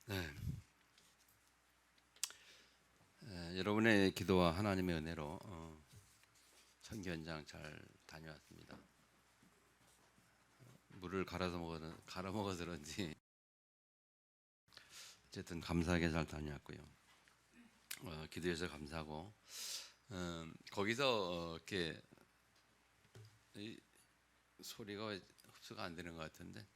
네. 여러분의 기도와 하나님의 은혜로 선교 현장 잘 다녀왔습니다. 물을 갈아 먹어서 그런지 어쨌든 감사하게 잘 다녀왔고요. 기도해서 감사하고 거기서 이렇게 이 소리가 흡수가 안 되는 것 같은데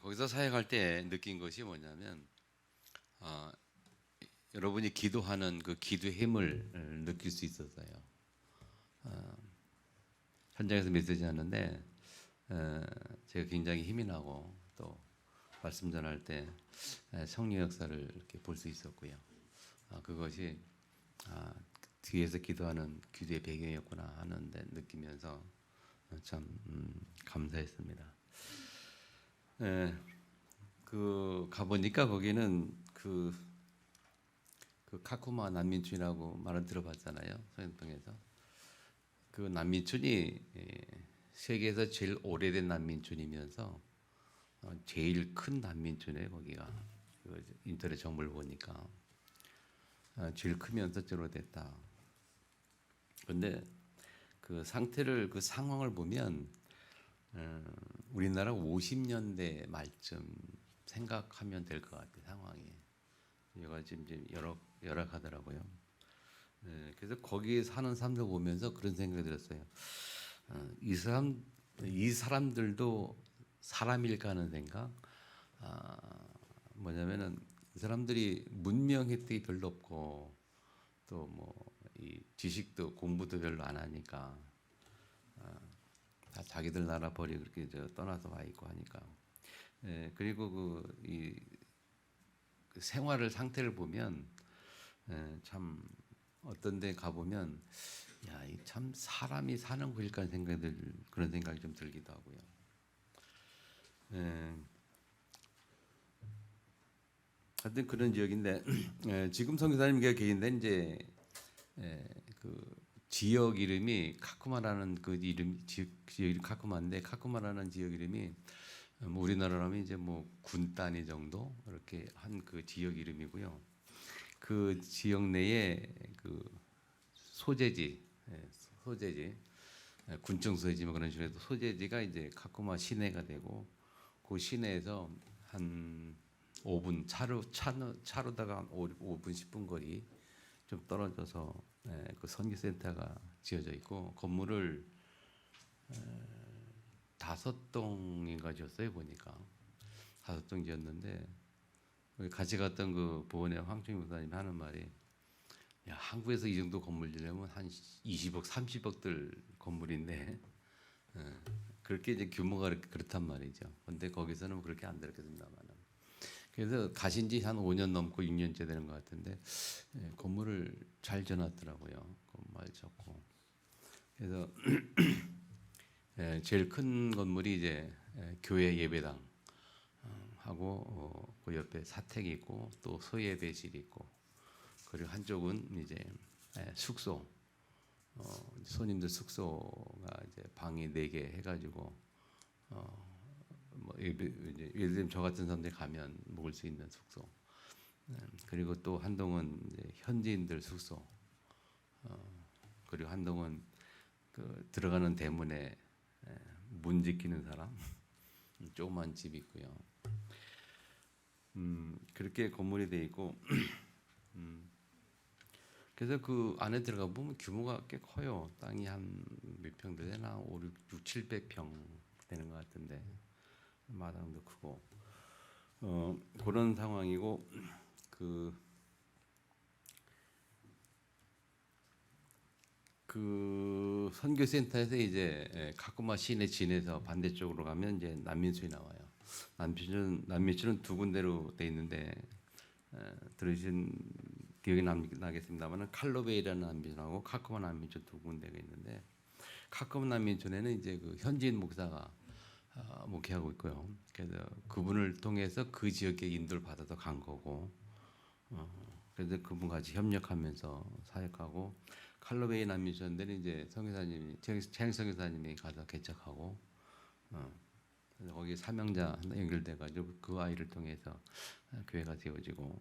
거기서 사역할 때 느낀 것이 뭐냐면 어, 여러분이 기도하는 그 기도의 힘을 느낄 수 있었어요. 현장에서 메시지 하는데 제가 굉장히 힘이 나고 또 말씀 전할 때 성령 역사를 이렇게 볼 수 있었고요. 그것이 뒤에서 기도하는 기도의 배경이었구나 하는데 느끼면서 참 감사했습니다. 그 가보니까 거기는 그 카쿠마 난민촌이라고 말을 들어봤잖아요. 소연동에서 그 난민촌이 세계에서 제일 오래된 난민촌이면서 제일 큰 난민촌이에요. 거기가 인터넷 정보를 보니까 제일 크면서 저로 됐다. 근데 그 상태를 그 상황을 보면 우리나라 50년대 말쯤 생각하면 될 것 같아요. 상황이 여가 지금 열악하더라고요. 그래서 거기 사는 사람들 보면서 그런 생각이 들었어요. 이 사람 이 사람들도 사람일까 하는 생각. 아, 뭐냐면은 이 사람들이 문명 혜택이 별로 없고 또 뭐 이 지식도 공부도 별로 안 하니까 다 자기들 나라 버리고 그렇게 떠나서 와 있고 하니까. 그리고 그 생활을 상태를 보면 참 어떤 데 가보면 야, 이 참 사람이 사는 곳일까 그런 생각이 좀 들기도 하고요. 에, 하여튼 그런 지역인데 지금 선교사님께서 계신데 이제 그 지역 이름이 카쿠마라는 그 이름 지역 이름 카쿠마인데 카쿠마라는 지역 이름이 뭐 우리나라로 하면 이제 뭐 군 단위 정도 이렇게 한 그 지역 이름이고요. 그 지역 내에 그 소재지, 소재지, 군청 소재지 뭐 그런 식으로 해서 소재지가 이제 카쿠마 시내가 되고 그 시내에서 한 5분 차로다가 한 5분 10분 거리 좀 떨어져서 그 선교센터가 지어져 있고 건물을 5동인가 지었어요 보니까 5동 지었는데 같이 갔던 그 보은의 황충희 목사님이 하는 말이 야, 한국에서 이 정도 건물 지려면 한 20억, 30억들 건물인데 그렇게 이제 규모가 그렇단 말이죠. 근데 거기서는 그렇게 안 들었겠습니다만은. 그래서 가신 지 한 5년 넘고 6년째 되는 것 같은데 건물을 잘 지어놨더라고요. 건물 좋고. 그래서 제일 큰 건물이 이제 교회 예배당 하고 그 옆에 사택이 있고 또 소예배실이 있고 그리고 한쪽은 이제 숙소 손님들 숙소가 이제 방이 4개 해가지고 뭐 예를 들면 저 같은 사람들이 가면 묵을 수 있는 숙소 그리고 또 한동은 이제 현지인들 숙소 그리고 한동은 그 들어가는 대문에 문 지키는 사람 조그만 집 있고요. 그렇게 건물이 돼 있고 그래서 그 안에 들어가 보면 규모가 꽤 커요. 땅이 한 몇 평 되나? 5, 6, 700평 되는 것 같은데 마당도 크고 그런 상황이고 그, 그 선교센터에서 이제 카쿠마 시내 진에서 반대쪽으로 가면 이제 난민수에 나와요. 난민수는 두 군데로 돼 있는데 들으신 기억이 나겠습니다만은 칼로베이라는 난민촌하고 카쿠마 난민촌 두 군데가 있는데 카쿠마 난민촌에는 이제 그 현지인 목사가 목회하고 있고요. 그래서 그분을 통해서 그 지역에 인도를 받아서 간 거고, 그래서 그분 같이 협력하면서 사역하고 칼로베이 난민촌들은 이제 성교사님이 최행 성교사님이 가서 개척하고, 그래서 거기 사명자 하나 연결돼 가지고 그 아이를 통해서 교회가 세워지고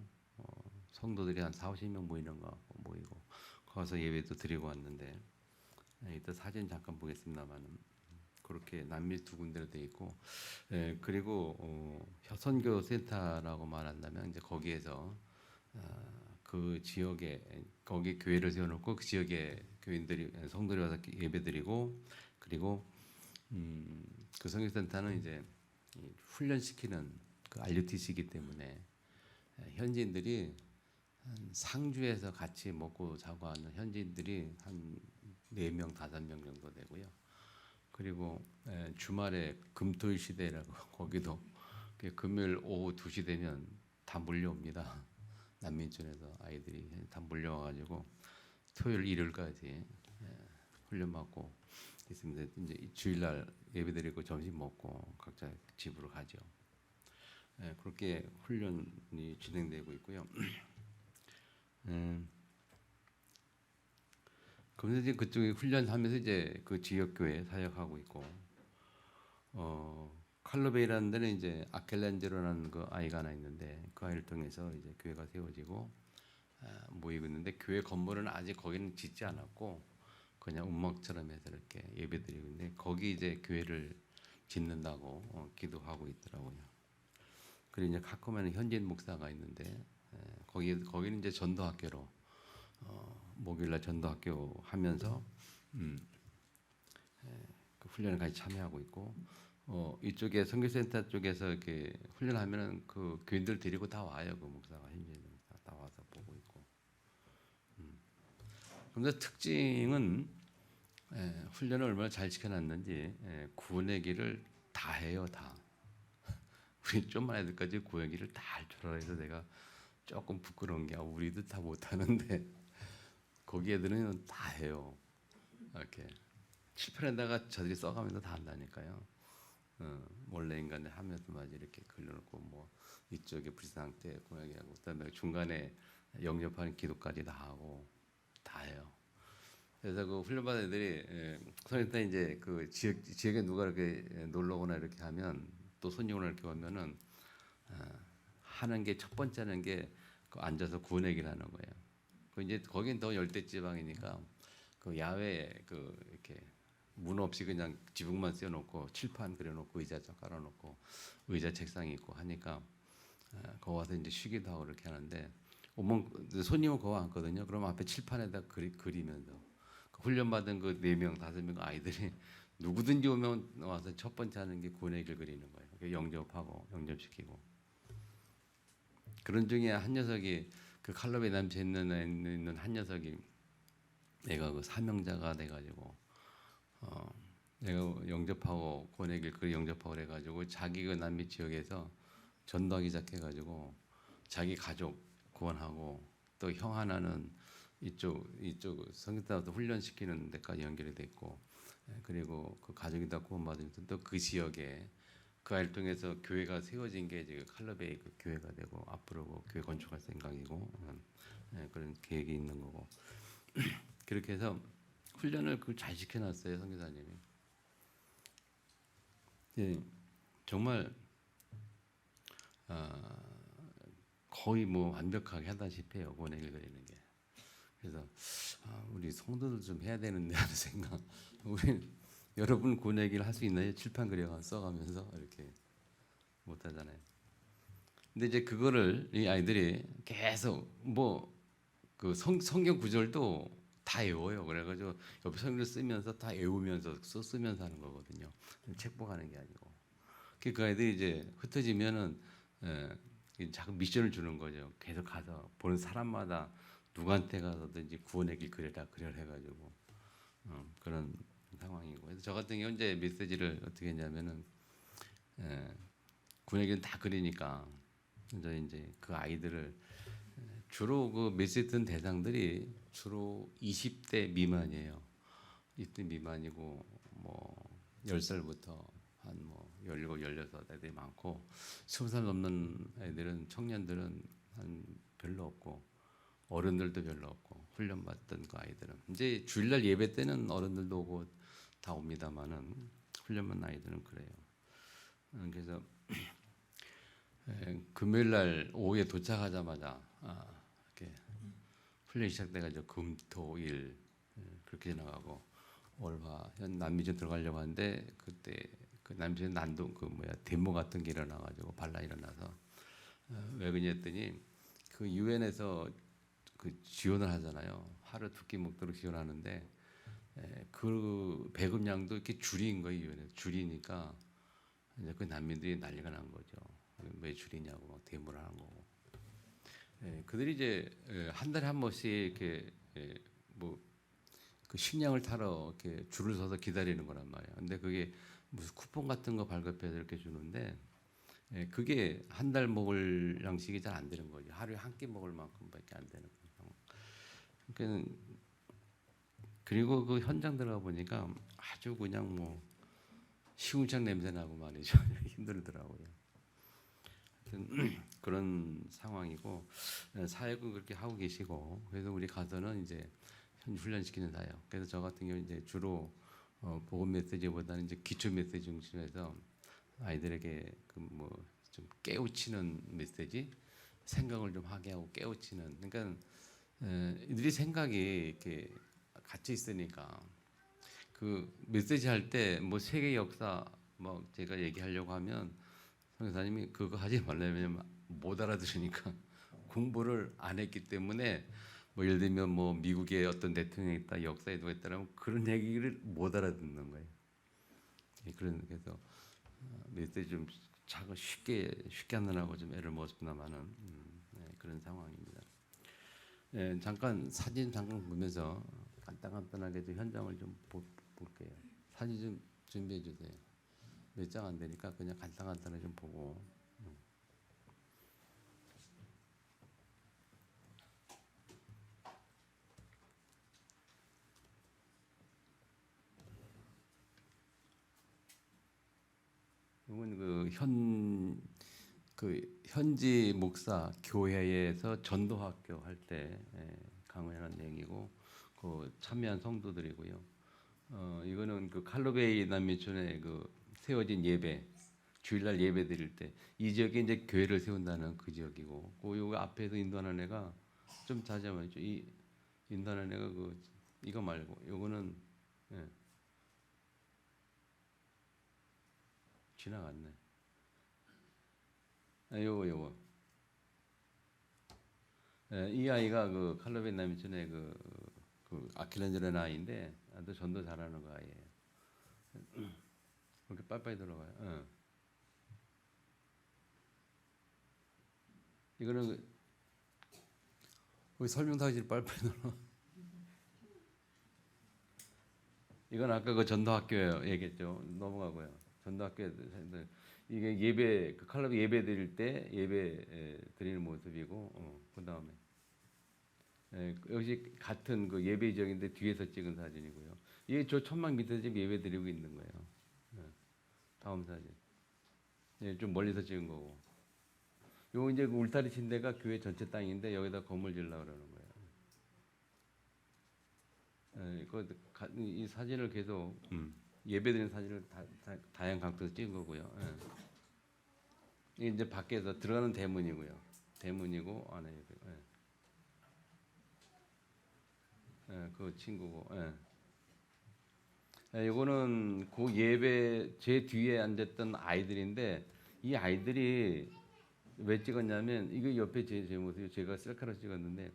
성도들이 한 4, 50명 모이는 거 모이고 거기서 예배도 드리고 왔는데 이따 사진 잠깐 보겠습니다만 그렇게 남미 두 군데로 돼 있고 그리고 선교 센터라고 말한다면 이제 거기에서 그 지역에 거기 교회를 세워놓고 그 지역에 교인들이 성도들이 와서 예배드리고 그리고 그 선교센터는 이제 훈련시키는 그 RUTC이기 때문에 현지인들이 한 상주에서 같이 먹고 자고 하는 현지인들이 한 4명, 5명 정도 되고요. 그리고 주말에 금토일 시대라고 거기도 금요일 오후 2시 되면 다 몰려옵니다. 난민촌에서 아이들이 다 몰려와가지고 토요일, 일요일까지 훈련받고 있습니다. 이제 주일날 예배드리고 점심 먹고 각자 집으로 가죠. 그렇게 훈련이 진행되고 있고요. 그러면서 이제 그쪽에 훈련하면서 이제 그 지역 교회 사역하고 있고, 칼로베이라는 데는 이제 아켈란제로라는 그 아이가 하나 있는데 그 아이를 통해서 이제 교회가 세워지고 모이고 있는데 교회 건물은 아직 거기는 짓지 않았고 그냥 운막처럼 해서 이렇게 예배드리고 있는데 거기 이제 교회를 짓는다고 기도하고 있더라고요. 그리고 이제 카코만에 현지인 목사가 있는데 거기는 이제 전도학교로 목요일날 전도학교 하면서 그 훈련을 같이 참여하고 있고 이쪽에 선교센터 쪽에서 이렇게 훈련하면은 그 교인들 데리고 다 와요. 그 목사가 현지인 목사 다 와서 보고 있고. 그런데 특징은 훈련을 얼마나 잘 시켜놨는지 구원의 길을 다 해요. 다. 우리 좀만 애들까지 구원의 길을 다 할 줄 알아서 내가 조금 부끄러운 게 우리도 다 못하는데 거기 애들은 다 해요. 이렇게 칠판에다가 저들이 써가면서 다 한다니까요. 원래 인간을 하면서 마저 이렇게 걸려놓고 뭐 이쪽에 불상태 공약하고 그다음에 중간에 영접하는 기도까지 다 하고 다 해요. 그래서 그 훈련받은 애들이 그러니까 이제 그 지역에 누가 이렇게 놀러 오거나 이렇게 하면 또 손님 오나 이렇게 오면은 하는 게 첫 번째 하는 게 그 앉아서 구원 얘기를 하는 거예요. 그 이제 거긴 더 열대 지방이니까 그 야외에 그 이렇게 문 없이 그냥 지붕만 씌워놓고 칠판 그려놓고 의자 좀 깔아놓고 의자 책상이 있고 하니까 거기 와서 이제 쉬기도 하고 이렇게 하는데 오면 손님은 거기 앉거든요. 그럼 앞에 칠판에다 그리면서 훈련받은 그 4명, 5명 아이들이 누구든지 오면 와서 첫 번째 하는 게 구원의 길 그리는 거예요. 영접하고 영접시키고 그런 중에 한 녀석이 그 칼럼에 남쳐 있는 한 녀석이 내가 그 사명자가 돼가지고 내가 영접하고 구원의 길 그 영접하고 그래가지고 자기 그 남미 지역에서 전도하기 시작해가지고 자기 가족 구원하고 또 형 하나는 이쪽 성교단부터 훈련시키는 데까지 연결이 됐고 그리고 그 가족이 다 구원받으면서 또 그 지역에 그 아이를 통해서 교회가 세워진 게 지금 칼러베이 그 교회가 되고 앞으로 그 교회 건축할 생각이고 그런 계획이 있는 거고 그렇게 해서 훈련을 그 잘 시켜놨어요 선교사님이. 예, 정말 거의 뭐 완벽하게 하다시피 해요 구원의 길 그리는 게. 그래서 우리 성도들 좀 해야 되는데 하는 생각. 우리 여러분 구원의 길 할 수 있나요? 칠판 그려가 써가면서 이렇게 못 하잖아요. 근데 이제 그거를 이 아이들이 계속 뭐 그 성경 구절도 다 외워요. 그래가지고 옆에 성경을 쓰면서 다 외우면서 쓰면서 하는 거거든요. 책보가는 게 아니고. 그 아이들이 이제 흩어지면은 작은 미션을 주는 거죠. 계속 가서 보는 사람마다 누구한테 가서든지 구원의 길 그려라 해가지고 그런 상황이고. 그래서 저 같은 경우 이제 메시지를 어떻게 했냐면은 구원의 길은 다 그리니까 이제 그 아이들을 주로 그 메시지 듣는 대상들이 주로 20대 미만이에요. 20대 미만이고 뭐 10살부터 한 뭐 17, 16 애들이 많고 20살 넘는 애들은 청년들은 한 별로 없고 어른들도 별로 없고 훈련받던 그 아이들은 이제 주일날 예배 때는 어른들도 오고 다 옵니다만은 훈련받는 아이들은 그래요. 그래서 금요일 날 오후에 도착하자마자 이렇게 훈련이 시작돼가지고 금토일 그렇게 지나가고 월화 현 남미전 들어가려고 하는데 그때 그 남미전 난동 그 뭐야 데모 같은 게 일어나가지고 반란이 일어나서 왜 그랬더니 그 유엔에서 그 지원을 하잖아요. 하루 두 끼 먹도록 지원하는데 그 배급량도 이렇게 줄인 거예요. 유엔에서 줄이니까 이제 그 난민들이 난리가 난 거죠. 왜 줄이냐고 막 데모를 하는 거고. 그들이 이제 한 달에 한 번씩 이렇게 뭐 그 식량을 타러 이렇게 줄을 서서 기다리는 거란 말이에요. 근데 그게 무슨 쿠폰 같은 거 발급해서 이렇게 주는데 그게 한 달 먹을 양식이 잘 안 되는 거죠. 하루에 한 끼 먹을 만큼밖에 안 되는 거예요. 그러니까 그리고 그 현장 들어가 보니까 아주 그냥 뭐 시궁창 냄새 나고 말이죠. 힘들더라고요. 하여튼 그런 상황이고 사역은 그렇게 하고 계시고 그래서 우리 가서는 이제 훈련시키는 사역. 그래서 저 같은 경우 이제 주로 복음 메시지보다는 이제 기초 메시지 중심에서 아이들에게 그 뭐 좀 깨우치는 메시지, 생각을 좀 하게 하고 깨우치는. 그러니까 이들이 생각이 이렇게 갇혀 있으니까 그 메시지 할 때 뭐 세계 역사 뭐 제가 얘기하려고 하면 선교사님이 그거 하지 말라요. 왜냐면 못 알아들으니까 공부를 안 했기 때문에 뭐 예를 들면 뭐 미국의 어떤 대통령이 있다, 역사에 누가 있다라면 그런 얘기를 못 알아듣는 거예요. 그래서 메시지 좀 작은 쉽게 하느라고 좀 애를 먹었습니다만은 그런 상황입니다. 잠깐 사진 잠깐 보면서 간단하게 좀 현장을 좀 볼게요. 사진 좀 준비해 주세요. 몇 장 안 되니까 그냥 간단하게 좀 보고. 이건 그 현지 목사 교회에서 전도학교 할 때 강의하는 내용이고 그 참여한 성도들이고요. 이거는 그 칼로베이 남미촌에 그 세워진 예배 주일날 예배 드릴 때 이 지역에 이제 교회를 세운다는 그 지역이고 그 앞에서 인도하는 애가 좀 자제하죠. 이 인도하는 애가 그 이거 말고 요거는 지나갔네. 요거. 이 아이가 그 칼로베이 남미촌에 그 아킬란젤라는 아이인데 아주 전도 잘하는 거 아이예요. 그렇게 빨리빨리 들어가요. 이거는 설명사실 빨리빨리 들어. 이건 아까 그 전도학교 얘기했죠. 넘어가고요. 전도학교 이게 예배 그 칼라비 예배 드릴 때 예배 드리는 모습이고 그 다음에 역시 같은 그 예배 지역인데 뒤에서 찍은 사진이고요. 이게 저 천막 밑에서 지금 예배 드리고 있는 거예요. 다음 사진. 좀 멀리서 찍은 거고. 요 이제 그 울타리 친 데가 교회 전체 땅인데 여기다 건물 지으려고 그러는 거예요. 이 사진을 계속 예배드리는 사진을 다양한 각도에서 찍은 거고요. 이게 이제 밖에서 들어가는 대문이고요. 대문이고 안에 그 친구고. 이거는 그 예배 제 뒤에 앉았던 아이들인데 이 아이들이 왜 찍었냐면 이거 옆에 제 모습이 제가 셀카로 찍었는데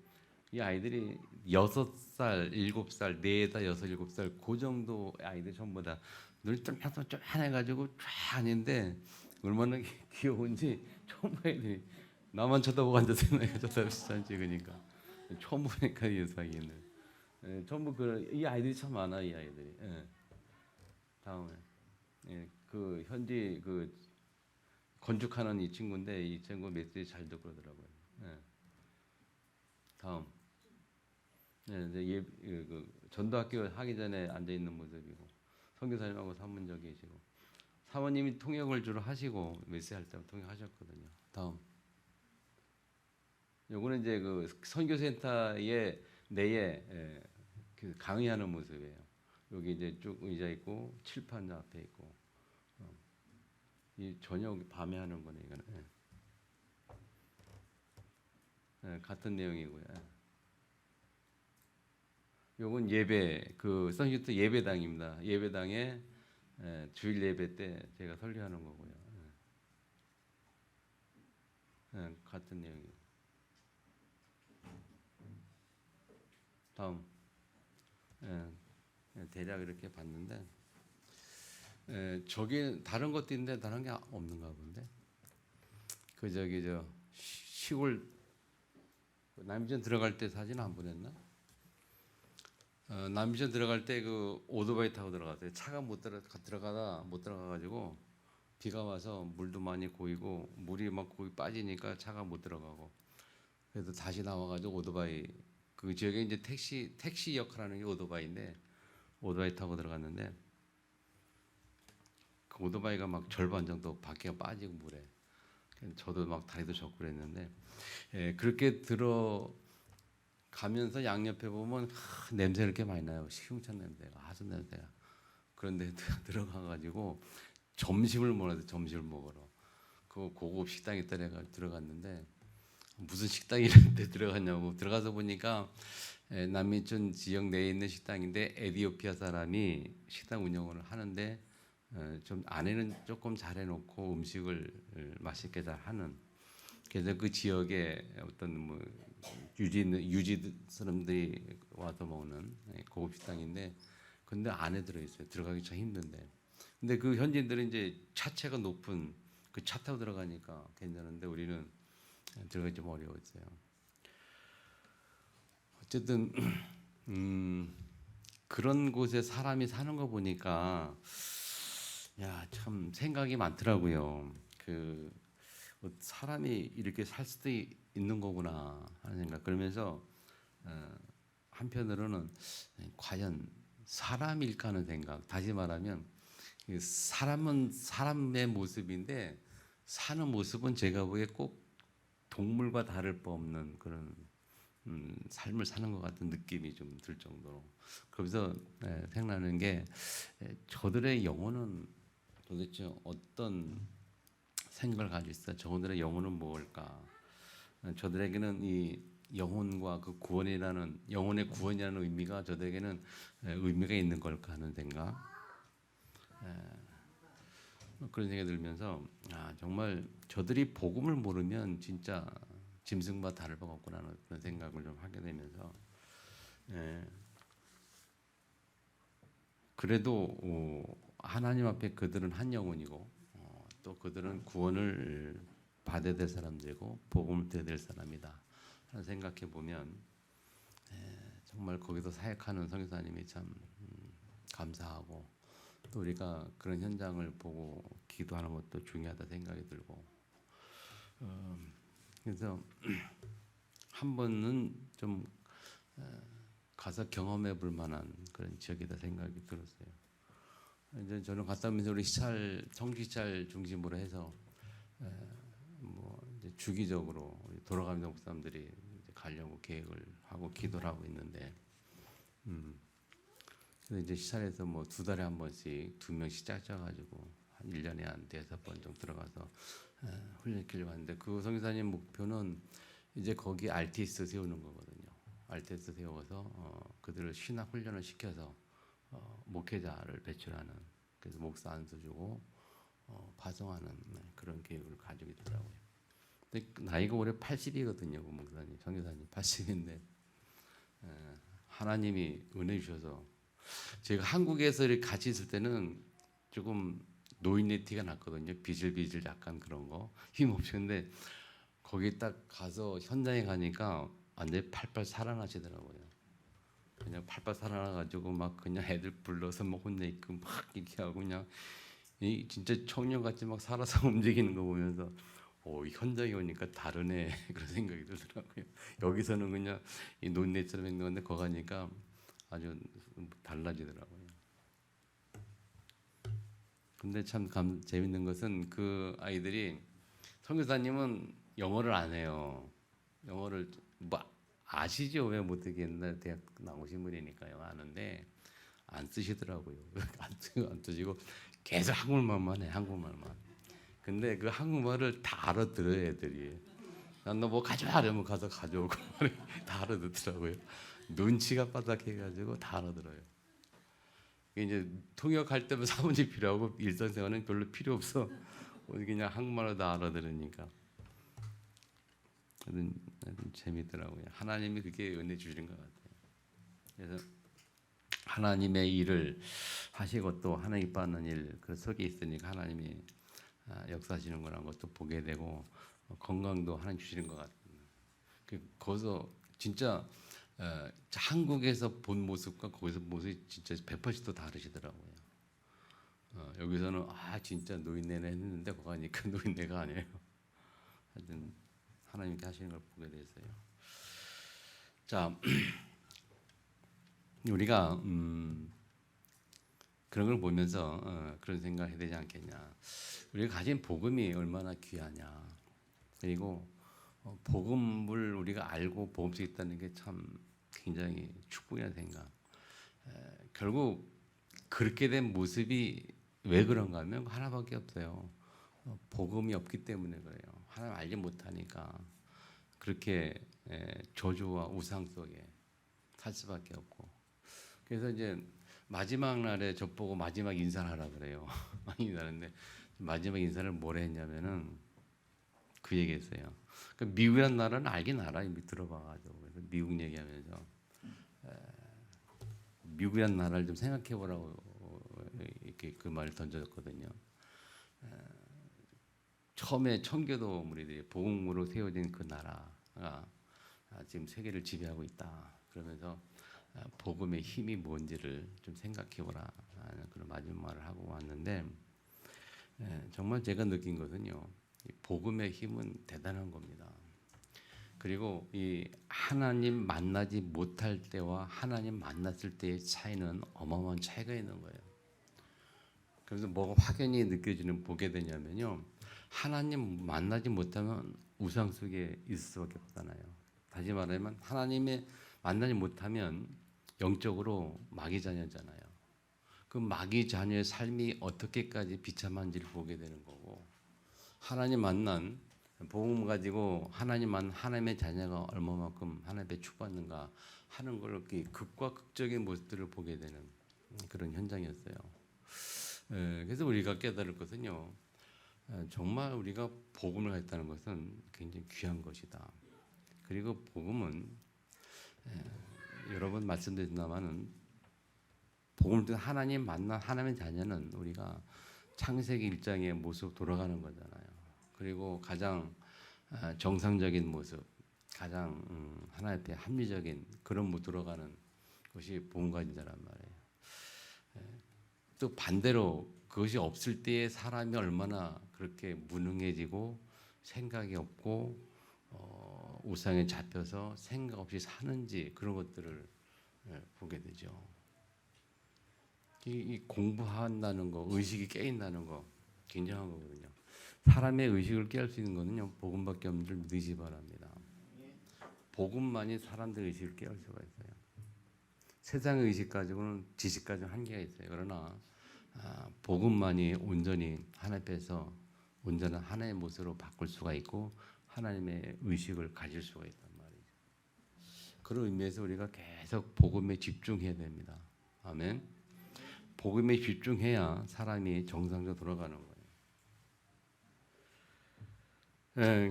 이 아이들이 6살, 7살, 4살, 6, 7살 그 정도 아이들 전부 다 눈이 쫀쫀쫀쫀해가지고 쫙 아닌데 얼마나 귀여운지 처음 아이들이 나만 쳐다보고 앉아서 내가 쳐다보고 찍으니까 처음 보니까 이 녀석이는 전부 이 아이들이 참 많아 이 아이들이. 다음에 그 현지 그 건축하는 이 친구인데 이 친구 메시지 잘 듣고 그러더라고요. 다음. 이제 그 전도학교 하기 전에 앉아 있는 모습이고 선교사님하고 사모님도 계시고 사모님이 통역을 주로 하시고 메시지 할 때 통역하셨거든요. 다음. 요거는 이제 그 선교센터의 내에 그 강의하는 모습이에요. 여기 이제 쭉 의자 있고 칠판 앞에 있고 이 저녁 밤에 하는 거네 이거는. 같은 내용이고요. 요건 예배 그 선시트 예배당입니다. 예배당에 주일 예배 때 제가 설교하는 거고요. 같은 내용이에요. 다음 대략 이렇게 봤는데 저기 다른 것도 있는데 다른 게 없는가 본데 그 저기 저 시골 남이전 들어갈 때 사진 안 보냈나? 남이전 들어갈 때 그 오토바이 타고 들어갔어요. 차가 못 들어가가지고 비가 와서 물도 많이 고이고 물이 막 고이 빠지니까 차가 못 들어가고 그래서 다시 나와가지고 오토바이 그 지역에 이제 택시 역할하는 게 오토바이인데 오토바이 타고 들어갔는데 그 오토바이가 막 절반 정도 바퀴가 빠지고 물에 저도 막 다리도 젖고 그랬는데 그렇게 들어가면서 양옆에 보면 냄새 이렇게 많이 나요. 식용찬 냄새가 하수 냄새가 그런데 들어가가지고 점심을 먹으러 그 고급 식당에 들어갔는데 무슨 식당이 이런 데 들어갔냐고 들어가서 보니까 남이춘 지역 내에 있는 식당인데 에티오피아 사람이 식당 운영을 하는데 좀 안에는 조금 잘해놓고 음식을 맛있게 잘 하는 그래서 그 지역에 어떤 뭐 유지 사람들이 와서 먹는 고급 식당인데 근데 안에 들어있어요. 들어가기 참 힘든데 근데 그 현지인들은 이제 차체가 높은 그 차 타고 들어가니까 괜찮은데 우리는 들어가기 좀 어려웠어요. 어쨌든 그런 곳에 사람이 사는 거 보니까 야, 참 생각이 많더라고요. 그 사람이 이렇게 살 수도 있는 거구나 하는 생각. 그러면서 한편으로는 과연 사람일까 하는 생각. 다시 말하면 사람은 사람의 모습인데 사는 모습은 제가 보기에 꼭 동물과 다를 바 없는 그런 삶을 사는 것 같은 느낌이 좀 들 정도로. 그래서 생각나는 게 저들의 영혼은 도대체 어떤 생각을 가지고 있어? 저들의 영혼은 무엇일까? 저들에게는 이 영혼과 그 구원이라는 영혼의 구원이라는 의미가 저들에게는 의미가 있는 걸까 하는 생각. 그런 생각이 들면서 정말 저들이 복음을 모르면 진짜 짐승과 다를 바 없구나는 그런 생각을 좀 하게 되면서 그래도 하나님 앞에 그들은 한 영혼이고 또 그들은 구원을 받아야 될 사람들이고 복음을 들어야 될 사람이다 하는 생각해 보면 정말 거기서 사역하는 선교사님이 참 감사하고 또 우리가 그런 현장을 보고 기도하는 것도 중요하다 생각이 들고 그래서 한 번은 좀 가서 경험해 볼 만한 그런 지역이다 생각이 들었어요. 이제 저는 갔다 오면서 우리 청시찰 중심으로 해서 뭐 이제 주기적으로 돌아가면서 목사님들이 가려고 계획을 하고 기도를 하고 있는데 그래서 이제 시찰에서 뭐 2달에 한 번씩 2명씩 짝져가지고 한 1년에 한 5번 정도 들어가서 훈련시키려고 하는데 그 선교사님 목표는 이제 거기 RTS 세우는 거거든요. RTS 세워서 그들을 신학 훈련을 시켜서 목회자를 배출하는 그래서 목사 안수 주고 파송하는 그런 계획을 가지고 있더라고요. 근데 나이가 올해 80이거든요. 그 목사님, 선교사님 80인데 하나님이 은혜 주셔서 제가 한국에서 이렇게 같이 있을 때는 조금 노인네 티가 났거든요. 비질비질 약간 그런 거 힘없이. 근데 거기 딱 가서 현장에 가니까 완전히 팔팔 살아나시더라고요. 그냥 팔팔 살아나가지고 막 그냥 애들 불러서 막 혼내있고 막 이렇게 하고 그냥 이 진짜 청년같이 막 살아서 움직이는 거 보면서 현장에 오니까 다르네 그런 생각이 들더라고요. 여기서는 그냥 이 논내처럼 있는 건데 거 가니까 아주 달라지더라고요. 근데 참 재밌는 것은 그 아이들이 선교사님은 영어를 안 해요. 영어를 뭐 아시죠? 왜 못하게 옛날 대학 나오신 분이니까요. 아는데 안 쓰시더라고요. 안 쓰시고 계속 한국말만 해. 한국말만. 근데 그 한국말을 다 알아들어요, 애들이. 난 너 뭐 가져와 이러면 가서 가져오고 다 알아듣더라고요. 눈치가 빠삭해가지고 다 알아들어요. 이제 통역할 때면 사무실 필요하고 일상생활은 별로 필요 없어. 그냥 한국말로 다 알아들으니까. 하여튼 재밌더라고요. 하나님이 그게 은혜 주시는 것 같아요. 그래서 하나님의 일을 하시고 또 하나님 기뻐하는 일 그 속에 있으니까 하나님이 역사하시는 거라는 것도 보게 되고 건강도 하나님 주시는 것 같아요. 거기서 진짜 한국에서 본 모습과 거기서 본 모습이 진짜 180도 다르시더라고요. 여기서는 진짜 노인네네 했는데 거기 가니까 노인네가 아니에요. 하여튼 하나님께 하시는 걸 보게 됐어요. 자, 우리가 그런 걸 보면서 그런 생각을 해야 되지 않겠냐. 우리가 가진 복음이 얼마나 귀하냐. 그리고 복음을 우리가 알고 복음 속에 있다는 게 참 굉장히 축복이라는 생각. 결국 그렇게 된 모습이 왜 그런가 하면 하나밖에 없어요. 복음이 없기 때문에 그래요. 하나님 알지 못하니까 그렇게 저주와 우상 속에 살 수밖에 없고. 그래서 이제 마지막 날에 저보고 마지막 인사를 하라 그래요. 인사하는데 마지막 인사를 뭐라 했냐면은 그 얘기했어요. 그러니까 미국이라는 나라는 알긴 알아. 이미 들어봐가지고. 그래서 미국 얘기하면서 미국이라는 나라를 좀 생각해보라고 이렇게 그 말을 던져줬거든요. 처음에 청교도물이 복음으로 세워진 그 나라가 지금 세계를 지배하고 있다. 그러면서 복음의 힘이 뭔지를 좀 생각해보라 하는 그런 마지막 말을 하고 왔는데 정말 제가 느낀 것은요. 복음의 힘은 대단한 겁니다. 그리고 이 하나님 만나지 못할 때와 하나님 만났을 때의 차이는 어마어마한 차이가 있는 거예요. 그래서 뭐가 확연히 느껴지는 보게 되냐면요. 하나님 만나지 못하면 우상 속에 있을 수밖에 없잖아요. 다시 말하면 하나님의 만나지 못하면 영적으로 마귀 자녀잖아요. 그 마귀 자녀의 삶이 어떻게까지 비참한지를 보게 되는 거고 하나님 만난 복음 가지고 하나님 만난 하나님의 자녀가 얼마만큼 하나님의 축복받는가 하는 걸 극과 극적인 모습들을 보게 되는 그런 현장이었어요. 그래서 우리가 깨달을 것은요. 정말 우리가 복음을 가졌다는 것은 굉장히 귀한 것이다. 그리고 복음은 여러 번 말씀드렸나마는 복음을 통해 하나님 만난 하나님의 자녀는 우리가 창세기 1장의 모습 돌아가는 거잖아요. 그리고 가장 정상적인 모습, 가장 하나님 앞에 합리적인 그런 모습 돌아가는 것이 복음가진 자란 말이에요. 또 반대로 그것이 없을 때의 사람이 얼마나 그렇게 무능해지고 생각이 없고 우상에 잡혀서 생각 없이 사는지 그런 것들을 보게 되죠. 이 공부한다는 거, 의식이 깨인다는 거 굉장한 거거든요. 사람의 의식을 깨울 수 있는 거는요 복음밖에 없는 줄 믿으시 바랍니다. 복음만이 사람들의 의식을 깨울 수가 있어요. 세상의 의식 가지고는 지식 가지고 한계가 있어요. 그러나 복음만이 온전히 하나님 앞에서 온전한 하나의 모습으로 바꿀 수가 있고 하나님의 의식을 가질 수가 있단 말이죠. 그런 의미에서 우리가 계속 복음에 집중해야 됩니다. 아멘. 복음에 집중해야 사람이 정상적으로 돌아가는 거예요.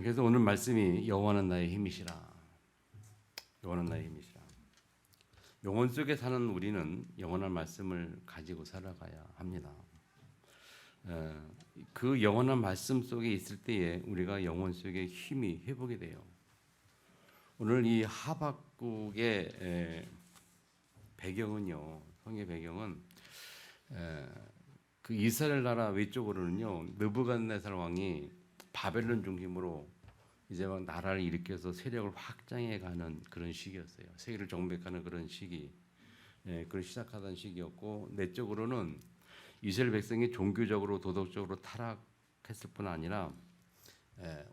그래서 오늘 말씀이 여호와는 나의 힘이시라. 여호와는 나의 힘이시라. 영혼 속에 사는 우리는 영원한 말씀을 가지고 살아가야 합니다. 그 영원한 말씀 속에 있을 때에 우리가 영혼 속에 힘이 회복이 돼요. 오늘 이 하박국의 배경은요, 성의 배경은 그 이스라엘 나라 위쪽으로는요, 느부갓네살 왕이 바벨론 중심으로 이제 막 나라를 일으켜서 세력을 확장해가는 그런 시기였어요. 세계를 정복하는 그런 시기, 그걸 시작하던 시기였고 내적으로는 이스라엘 백성이 종교적으로 도덕적으로 타락했을 뿐 아니라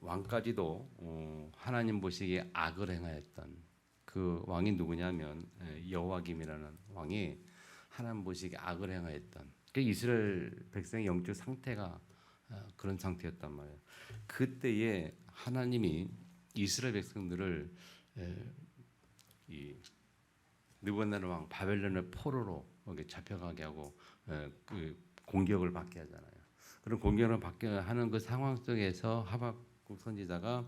왕까지도 하나님 보시기에 악을 행하였던 그 왕이 누구냐면 여호와김이라는 왕이 하나님 보시기에 악을 행하였던 그 이스라엘 백성의 영적 상태가 그런 상태였단 말이에요. 그때에 하나님이 이스라엘 백성들을 이 느부갓네살 왕 바벨론의 포로로 잡혀가게 하고 그 공격을 받게 하잖아요. 그런 공격을 받게 하는 그 상황 속에서 하박국 선지자가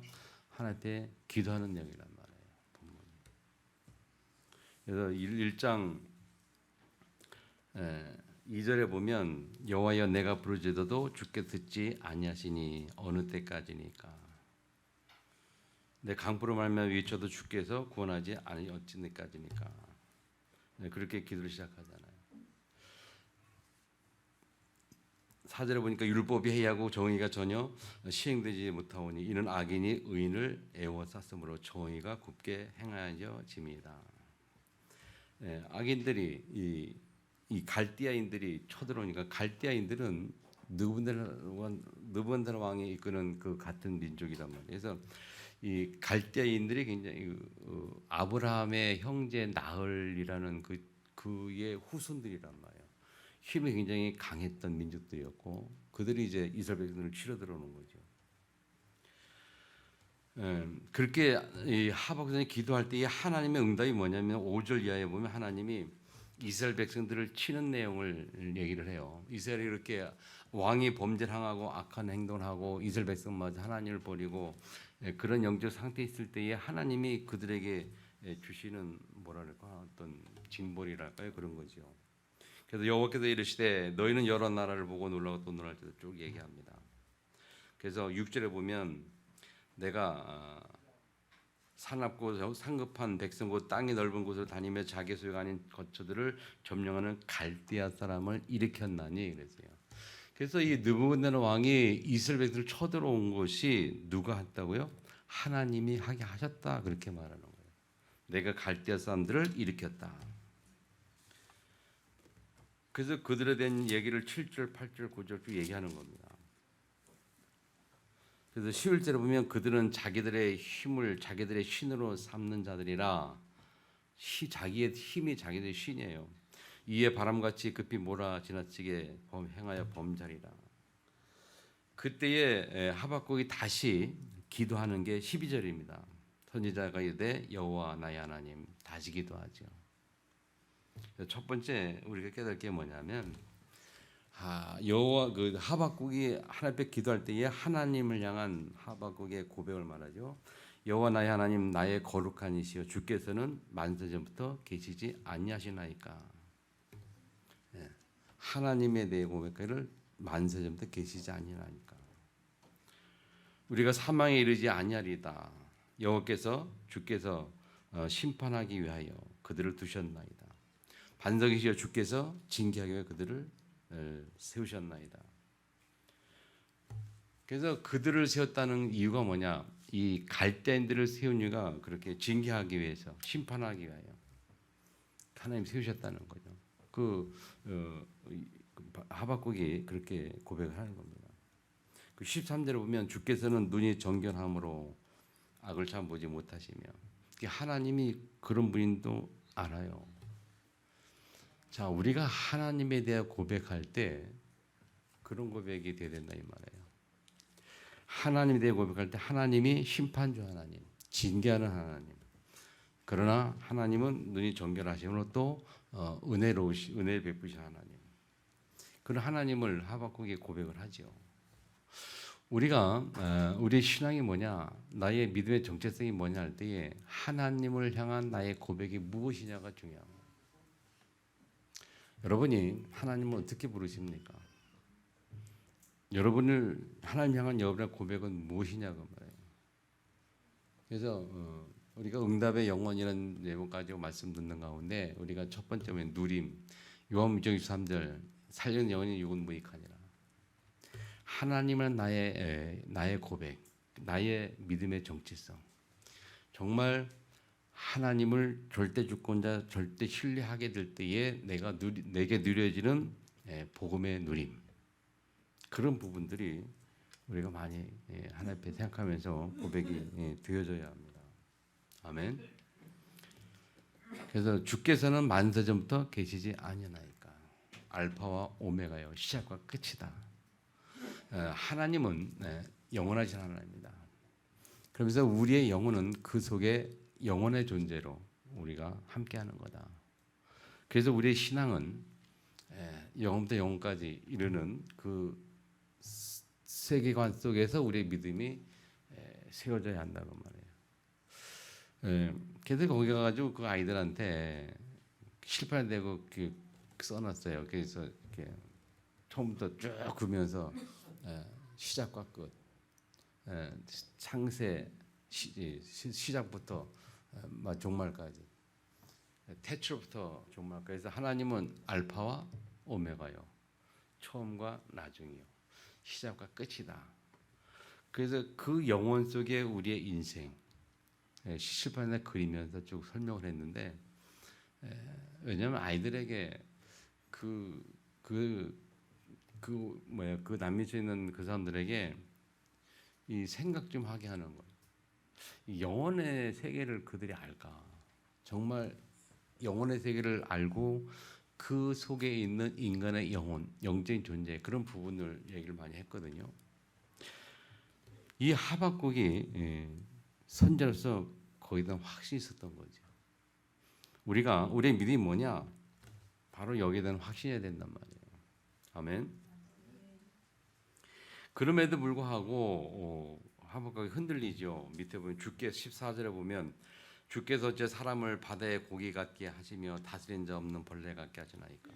하나님께 기도하는 내용이란 말이에요. 그래서 1장 2절에 보면 여호와여 내가 부르짖어도 주께서 듣지 아니하시니 어느 때까지니까 내 강포로 말미암아 외쳐도 주께서 구원하지 어찌까지니까 그렇게 기도를 시작하잖아요. 4절에 보니까 율법이 해이하고 정의가 전혀 시행되지 못하오니 이는 악인이 의인을 애워쌌으므로 정의가 굽게 행하여 짐이다. 악인들이 이 갈대아인들이 쳐들어오니까 갈대아인들은 느부갓네살 왕이 이끄는 그 같은 민족이란 말이에요. 그래서 이 갈대아인들이 굉장히 아브라함의 형제 나흘이라는 그의 후손들이란 말이에요. 힘이 굉장히 강했던 민족들이었고 그들이 이제 이스라엘 백성들을 치러 들어오는 거죠. 그렇게 이 하박국이 기도할 때 하나님의 응답이 뭐냐면 5절 이하에 보면 하나님이 이스라엘 백성들을 치는 내용을 얘기를 해요. 이스라엘이 이렇게 왕이 범죄를 행하고 악한 행동을 하고 이스라엘 백성마저 하나님을 버리고 그런 영적 상태에 있을 때에 하나님이 그들에게 주시는 뭐랄까 어떤 징벌이랄까요 그런 거죠. 그래서 여호와께서 이르시되 너희는 여러 나라를 보고 놀라고 또 놀랄지도 쭉 얘기합니다. 그래서 6절에 보면 내가 사납고 상급한 백성 곧 땅이 넓은 곳을 다니며 자기 소유가 아닌 거처들을 점령하는 갈대아 사람을 일으켰나니 그랬어요. 그래서 이 느부갓네살 왕이 이스라엘 백성을 쳐들어온 것이 누가 했다고요? 하나님이 하게 하셨다 그렇게 말하는 거예요. 내가 갈대아 사람들을 일으켰다. 그래서 그들에 대한 얘기를 7절, 8절, 9절 쭉 얘기하는 겁니다. 그래서 11절에 보면 그들은 자기들의 힘을 자기들의 신으로 삼는 자들이라 자기의 힘이 자기들의 신이에요. 이에 바람같이 급히 몰아 지나치게 행하여 범자리라. 그때에 하박국이 다시 기도하는 게 12절입니다. 선지자가 이르되 여호와 나의 하나님 다시 기도하죠. 첫 번째 우리가 깨달을 게 뭐냐면 여호와 그 하박국이 하나님께 기도할 때에 하나님을 향한 하박국의 고백을 말하죠. 여호와 나의 하나님 나의 거룩한 이시여 주께서는 만세전부터 계시지 아니하시나이까. 하나님에 대해 고백을 만세전부터 계시지 아니하니까. 우리가 사망에 이르지 아니하리다. 여호와께서 주께서 심판하기 위하여 그들을 두셨나이다. 반석이시여 주께서 징계하기 위해 그들을 세우셨나이다. 그래서 그들을 세웠다는 이유가 뭐냐? 이 갈대인들을 세운 이유가 그렇게 징계하기 위해서, 심판하기 위하여 하나님 세우셨다는 거죠. 하박국이 그렇게 고백을 하는 겁니다. 그 13절에 보면 주께서는 눈이 정결함으로 악을 참 보지 못하시며 하나님이 그런 분인도 알아요. 자, 우리가 하나님에 대해 고백할 때 그런 고백이 돼야 된다 이 말이에요. 하나님에 대해 고백할 때 하나님이 심판주 하나님, 징계하는 하나님. 그러나 하나님은 눈이 정결하심으로 또 은혜를 베푸신 하나님. 그런 하나님을 하박국이 고백을 하죠. 우리의 신앙이 뭐냐, 나의 믿음의 정체성이 뭐냐 할 때에 하나님을 향한 나의 고백이 무엇이냐가 중요합니다. 여러분이 하나님을 어떻게 부르십니까? 여러분을 하나님 향한 여러분의 고백은 무엇이냐고 말해요. 그래서 우리가 응답의 영원이라는 내용까지 말씀 듣는 가운데 우리가 첫 번째는 누림, 요한복음 23절 살려는 영혼이 육은 무익하니라. 하나님은 나의 고백, 나의 믿음의 정체성. 정말 하나님을 절대 주권자, 절대 신뢰하게 될 때에 내게 누려지는 복음의 누림. 그런 부분들이 우리가 많이 하나님 앞에 생각하면서 고백이 되어져야 합니다. 아멘. 그래서 주께서는 만세전부터 계시지 아니하나이까. 알파와 오메가요, 시작과 끝이다. 하나님은 영원하신 하나님입니다. 그러면서 우리의 영혼은 그 속에 영원의 존재로 우리가 함께하는 거다. 그래서 우리의 신앙은 영혼부터 영혼까지 이르는 그 세계관 속에서 우리의 믿음이 세워져야 한다고 말해요. 그래서 거기 가가지고 그 아이들한테 실판되고 써놨어요. 그래서 이렇게 처음부터 쭉 그면서 시작과 끝, 창세 시작부터 종말까지, 태초부터 종말까지. 그래서 하나님은 알파와 오메가요, 처음과 나중이요, 시작과 끝이다. 그래서 그 영혼 속에 우리의 인생 실판에 그리면서 쭉 설명을 했는데, 왜냐하면 아이들에게 그 남미주에 있는 그 사람들에게 이 생각 좀 하게 하는 거예요. 이 영혼의 세계를 그들이 알까? 정말 영혼의 세계를 알고 그 속에 있는 인간의 영혼, 영적인 존재, 그런 부분을 얘기를 많이 했거든요. 이 하박국이 선지자로서 거기다 확신이 있었던 거죠. 우리의 믿음이 뭐냐? 바로 여기에 대한 확신해야 된단 말이에요. 아멘. 그럼에도 불구하고 하박국이 흔들리죠. 밑에 보면 주께 14절에 보면 주께서 어째 사람을 바다의 고기 같게 하시며 다스린 자 없는 벌레 같게 하시나이까.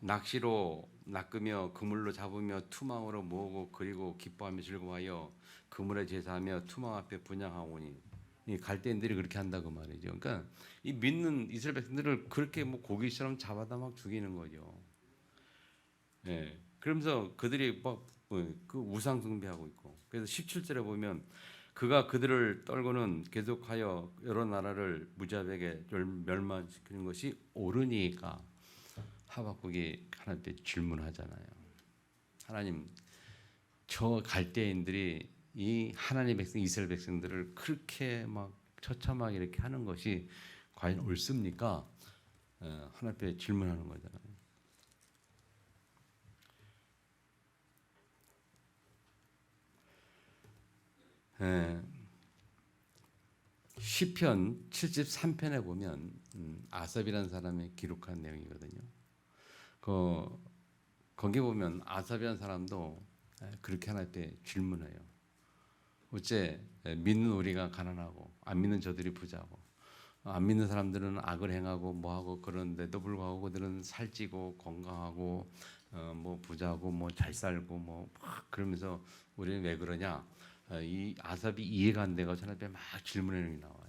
낚시로 낚으며 그물로 잡으며 투망으로 모으고 그리고 기뻐하며 즐거워하여 그물에 제사하며 투망 앞에 분향하오니. 이 갈대인들이 그렇게 한다고 말이죠. 그러니까 이 믿는 이스라엘 백성들을 그렇게 뭐 고기처럼 잡아다 막 죽이는 거죠. 그러면서 그들이 막 그 우상 숭배하고 있고. 그래서 17절에 보면 그가 그들을 떨고는 계속하여 여러 나라를 무자비하게 멸망시키는 것이 옳으니까. 하박국이 하나님께 질문하잖아요. 하나님, 저 갈대인들이 이 하나님 백성 이스라엘 백성들을 그렇게 막 처참하게 이렇게 하는 것이 과연 옳습니까? 하나님께 질문하는 거잖아요. 시편 73편에 보면 아삽이라는 사람이 기록한 내용이거든요. 거기 보면 아삽이라는 사람도 그렇게 하나님께 질문해요. 어째 믿는 우리가 가난하고 안 믿는 저들이 부자고, 안 믿는 사람들은 악을 행하고 뭐하고 그런데도 불구하고 그들은 살찌고 건강하고 뭐 부자고 뭐 잘 살고 뭐 그러면서 우리는 왜 그러냐? 이 아삽이 이해가 안 돼서 하나님께 막 질문하는 게 나와요.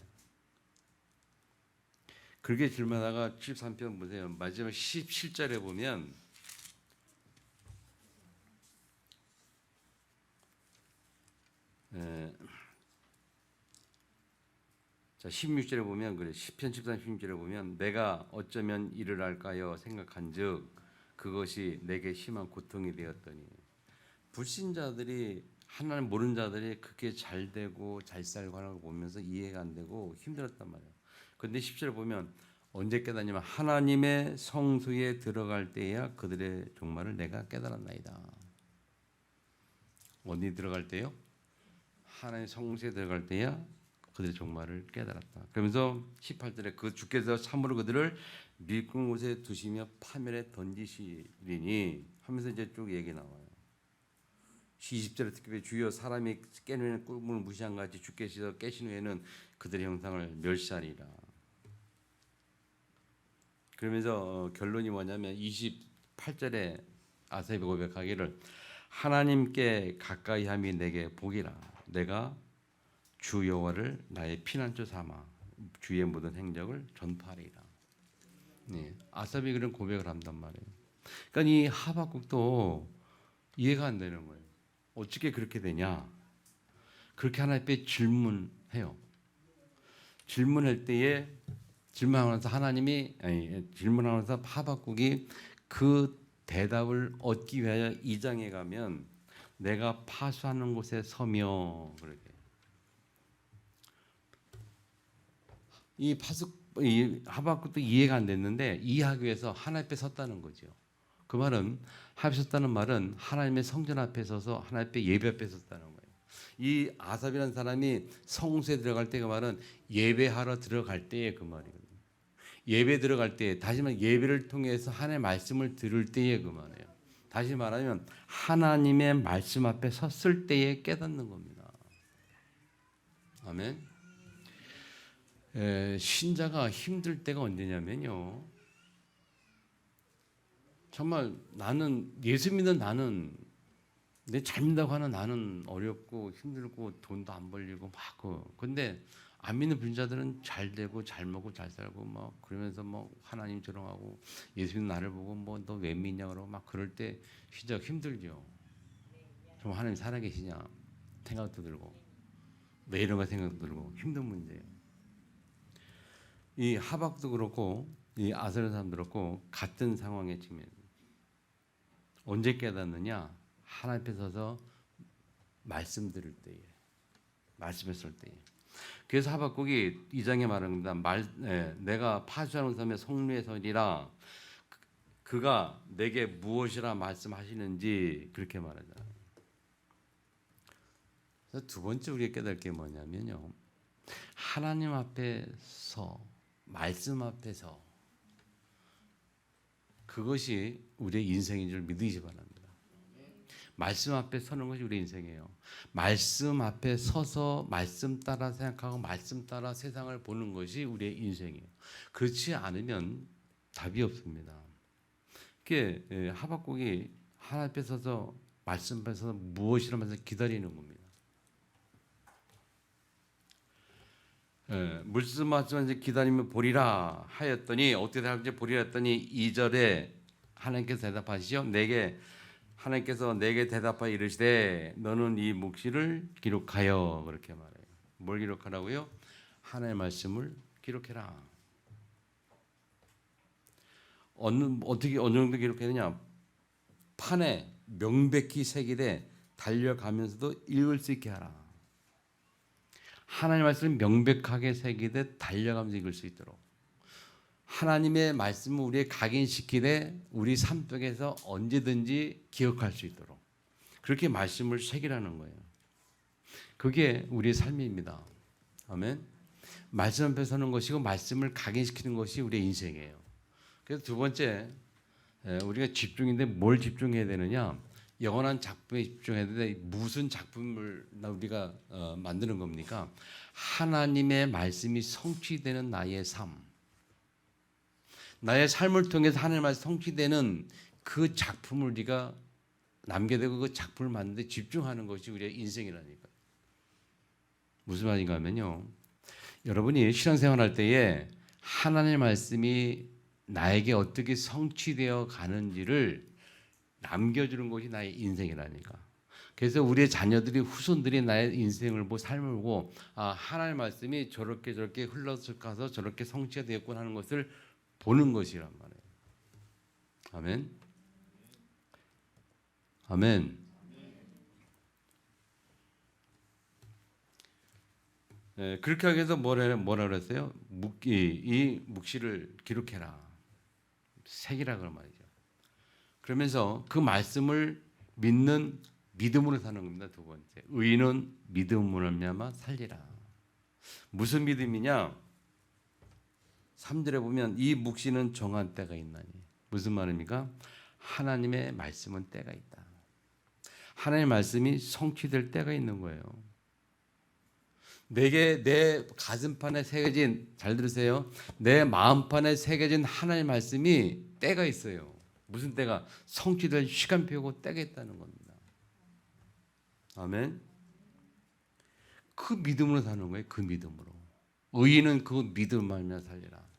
그렇게 질문하다가 73편 보세요. 마지막 17절에 보면 자 16절에 보면 그래. 시편 13, 16절에 보면 내가 어쩌면 이를 할까요 생각한즉 그것이 내게 심한 고통이 되었더니. 불신자들이, 하나님 모르는 자들이 그렇게 잘 되고 잘 살고 하는 걸 보면서 이해가 안 되고 힘들었단 말이에요. 그런데 10절에 보면 언제 깨닫냐면 하나님의 성소에 들어갈 때야 그들의 종말을 내가 깨달았나이다. 어디 들어갈 때요? 하나님의 성소에 들어갈 때야 그들의 종말을 깨달았다. 그러면서 18절에 그 주께서 참으로 그들을 밀군 곳에 두시며 파멸에 던지시리니 하면서 이제 쭉 얘기 나와요. 20절에 특히 주여 사람이 깨는 꿈을 무시한 같이 주께서 깨신 후에는 그들의 형상을 멸시하리라. 그러면서 결론이 뭐냐면 28절에 아삽이 고백하기를 하나님께 가까이 함이 내게 복이라. 내가 주 여호와를 나의 피난처 삼아 주의 모든 행적을 전파하리라. 네, 아삽이 그런 고백을 한단 말이에요. 그러니까 이 하박국도 이해가 안 되는 거예요. 어떻게 그렇게 되냐? 그렇게 하나님께 질문해요. 질문할 때에 질문하면서 질문하면서 하박국이 그 대답을 얻기 위하여 2장에 가면 내가 파수하는 곳에 서며 그렇게 이 하박국도 이해가 안 됐는데 이해하기 위해서 하나님 앞에 섰다는 거죠. 그 말은 하나님 섰다는 말은 하나님의 성전 앞에 서서 하나님 앞에 예배 앞에 섰다는 거예요. 이 아삽이라는 사람이 성소에 들어갈 때가 말은 예배하러 들어갈 때의 그 말이거든요. 예배 들어갈 때, 다시 말하면 예배를 통해서 하나님의 말씀을 들을 때의 그 말이에요. 다시 말하면 하나님의 말씀 앞에 섰을 때에 깨닫는 겁니다. 아멘. 신자가 힘들 때가 언제냐면요, 정말 나는 예수 믿는 나는 내 잘 믿는다고 하는 나는 어렵고 힘들고 돈도 안 벌리고 막 근데 안 믿는 분자들은 잘 되고 잘 먹고 잘 살고 막 그러면서 뭐 하나님 조롱하고 예수 믿는 나를 보고 뭐 너 왜 믿냐 그러고 막 그럴 때 진짜 힘들죠. 좀 하나님 살아계시냐 생각도 들고 왜 이런가 생각도 들고 힘든 문제예요. 이 하박도 그렇고 이 아스라 사람도 그렇고 같은 상황에 지금 언제 깨닫느냐? 하나님 앞에 서서 말씀 들을 때에, 말씀했을 때에. 그래서 하박국이 2장에 말합니다. 내가 파수하는 섬의 성류에 서리라. 그가 내게 무엇이라 말씀하시는지 그렇게 말하잖아요. 그래서 두 번째 우리가 깨달을 게 뭐냐면요, 하나님 앞에서 말씀 앞에서 그것이 우리의 인생인 줄 믿으시 바랍니다. 말씀 앞에 서는 것이 우리 인생이에요. 말씀 앞에 서서 말씀 따라 생각하고 말씀 따라 세상을 보는 것이 우리의 인생이에요. 그렇지 않으면 답이 없습니다. 그게 하박국이 하나님 앞에 서서 말씀 앞에 서서 무엇이라면서 기다리는 겁니다. 무슨 말씀인지 기다리면 보리라 하였더니 어떻게 대답할지 보리라 했더니 2절에 하나님께서 대답하시죠. 하나님께서 내게 대답하여 이르시되 너는 이 묵시를 기록하여 그렇게 말해요. 뭘 기록하라고요? 하나님의 말씀을 기록해라. 어느 정도 기록했느냐? 판에 명백히 새기되 달려가면서도 읽을 수 있게 하라. 하나님의 말씀을 명백하게 새기되 달려가면서 읽을 수 있도록. 하나님의 말씀을 우리에 각인시키되 우리 삶 속에서 언제든지 기억할 수 있도록 그렇게 말씀을 새기라는 거예요. 그게 우리의 삶입니다. 아멘. 말씀 앞에 서는 것이고 말씀을 각인시키는 것이 우리의 인생이에요. 그래서 두 번째, 우리가 집중인데 뭘 집중해야 되느냐? 영원한 작품에 집중해야 되는데 무슨 작품을 우리가 만드는 겁니까? 하나님의 말씀이 성취되는 나의 삶. 나의 삶을 통해서 하나님의 말씀이 성취되는 그 작품을 우리가 남겨두고 그 작품을 만드는 데 집중하는 것이 우리의 인생이라니까. 무슨 말인가 하면요, 여러분이 신앙생활 할 때에 하나님의 말씀이 나에게 어떻게 성취되어 가는지를 남겨주는 것이 나의 인생이라니까. 그래서 우리의 자녀들이 후손들이 나의 인생을 보고 삶을 보고 하나님의 말씀이 저렇게 흘러서 가서 저렇게 성취가 되었구나 하는 것을 보는 것이란 말이에요. 아멘. 아멘. 그렇게 하기 위해서 뭐라 그랬어요? 이 묵시를 기록해라. 새기라 그런 말이죠. 그러면서 그 말씀을 믿는 믿음으로 사는 겁니다. 두 번째, 의인은 믿음으로 말미암아 살리라. 무슨 믿음이냐? 3절에 보면 이 묵시는 정한 때가 있나니. 무슨 말입니까? 하나님의 말씀은 때가 있다. 하나님의 말씀이 성취될 때가 있는 거예요. 내게 내 가슴판에 새겨진, 잘 들으세요, 내 마음판에 새겨진 하나님의 말씀이 때가 있어요. 무슨 때가? 성취될 시간표고 때가 있다는 겁니다. 아멘. 그 믿음으로 사는 거예요. 그 믿음으로. 의인은 그 믿음을 말미암아 살리라.